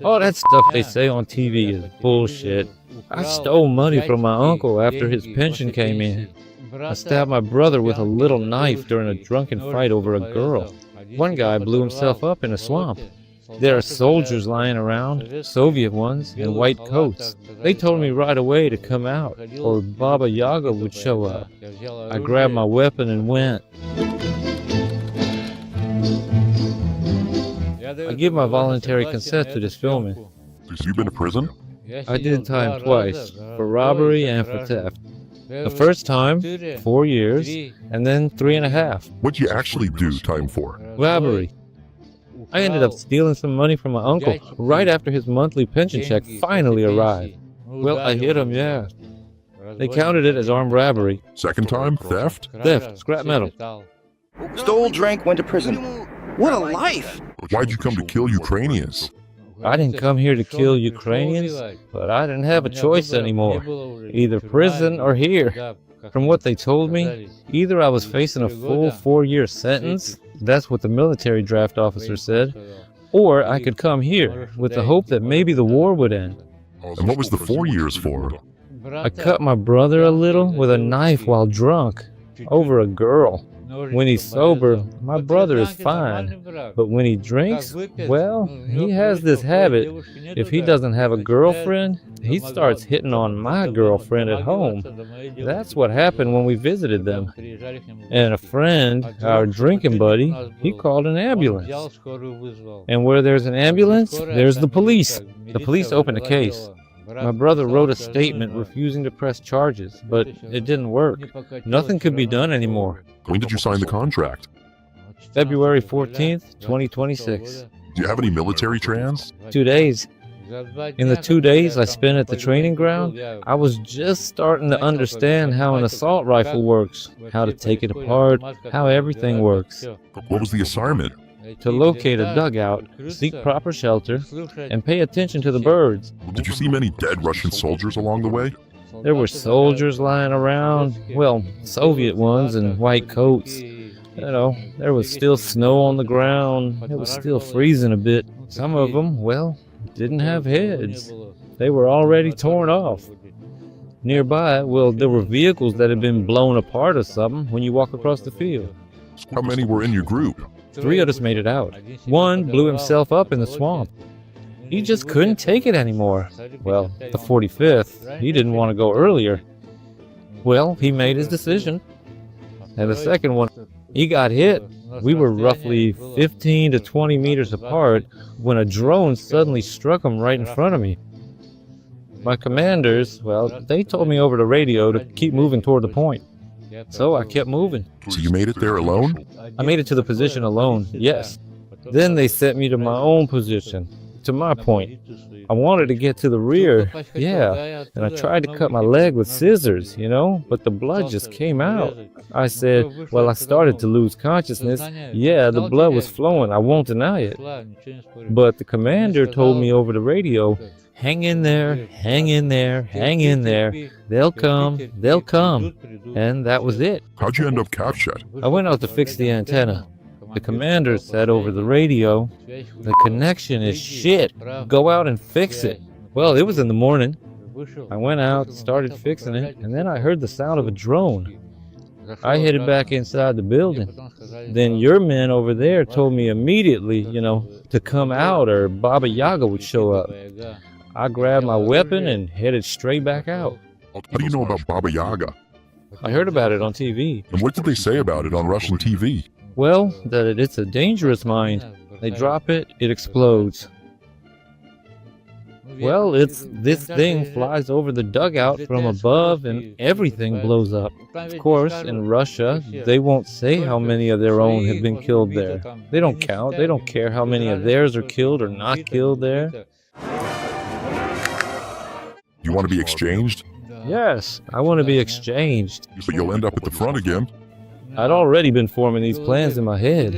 All that stuff they say on TV is bullshit. I stole money from my uncle after his pension came in. I stabbed my brother with a little knife during a drunken fight over a girl. One guy blew himself up in a swamp. There are soldiers lying around, Soviet ones, in white coats. They told me right away to come out, or Baba Yaga would show up. I grabbed my weapon and went. I give my voluntary consent to this filming. So you've been to prison? I did time twice, for robbery and for theft. The first time, 4 years, and then 3.5. What'd you actually do time for? Robbery. I ended up stealing some money from my uncle right after his monthly pension check finally arrived. Well, I hit him, yeah. They counted it as armed robbery. Second time, theft? Theft, scrap metal. Stole, drank, went to prison. What a life! Why'd you come to kill Ukrainians? I didn't come here to kill Ukrainians, but I didn't have a choice anymore. Either prison or here. From what they told me, either I was facing a full 4-year sentence, that's what the military draft officer said, or I could come here with the hope that maybe the war would end. And what was the 4 years for? I cut my brother a little with a knife while drunk, over a girl. When he's sober, my brother is fine, but when he drinks, well, he has this habit. If he doesn't have a girlfriend, he starts hitting on my girlfriend at home. That's what happened when we visited them. And a friend, our drinking buddy, he called an ambulance. And where there's an ambulance, there's the police. The police opened a case. My brother wrote a statement refusing to press charges, but it didn't work. Nothing could be done anymore. When did you sign the contract? February 14th, 2026. Do you have any military trans? 2 days. In the 2 days I spent at the training ground, I was just starting to understand how an assault rifle works, how to take it apart, how everything works. What was the assignment? To locate a dugout, seek proper shelter, and pay attention to the birds. Did you see many dead Russian soldiers along the way? There were soldiers lying around, well, Soviet ones in white coats. You know, there was still snow on the ground. It was still freezing a bit. Some of them, well, didn't have heads. They were already torn off. Nearby, well, there were vehicles that had been blown apart or something when you walk across the field. How many were in your group? 3 of us made it out. One blew himself up in the swamp. He just couldn't take it anymore. Well, the 45th, he didn't want to go earlier. Well, he made his decision. And the second one, he got hit. We were roughly 15 to 20 meters apart when a drone suddenly struck him right in front of me. My commanders, well, they told me over the radio to keep moving toward the point. So I kept moving. So you made it there alone? I made it to the position alone, yes. Then they sent me to my own position, to my point. I wanted to get to the rear, yeah, and I tried to cut my leg with scissors, you know, but the blood just came out. I said, well, I started to lose consciousness. Yeah, the blood was flowing, I won't deny it. But the commander told me over the radio, hang in there, hang in there, hang in there. They'll come, they'll come. And that was it. How'd you end up captured? I went out to fix the antenna. The commander said over the radio, the connection is shit. Go out and fix it. Well, it was in the morning. I went out, started fixing it, and then I heard the sound of a drone. I headed back inside the building. Then your men over there told me immediately, you know, to come out or Baba Yaga would show up. I grabbed my weapon and headed straight back out. How do you know about Baba Yaga? I heard about it on TV. And what did they say about it on Russian TV? Well, that it's a dangerous mine. They drop it, it explodes. Well, this thing flies over the dugout from above and everything blows up. Of course, in Russia, they won't say how many of their own have been killed there. They don't count. They don't care how many of theirs are killed or not killed there. You want to be exchanged? Yes, I want to be exchanged. But you'll end up at the front again. I'd already been forming these plans in my head.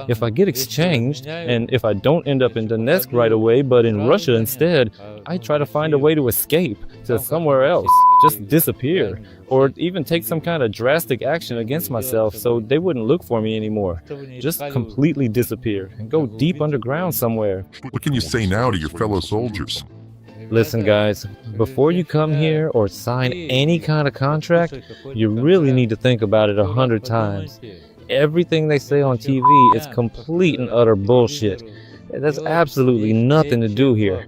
If I get exchanged, and if I don't end up in Donetsk right away, but in Russia instead, I try to find a way to escape to somewhere else. just disappear, or even take some kind of drastic action against myself so they wouldn't look for me anymore. Just completely disappear and go deep underground somewhere. What can you say now to your fellow soldiers? Listen, guys, before you come here or sign any kind of contract, you really need to think about it 100 times. Everything they say on TV is complete and utter bullshit. There's absolutely nothing to do here.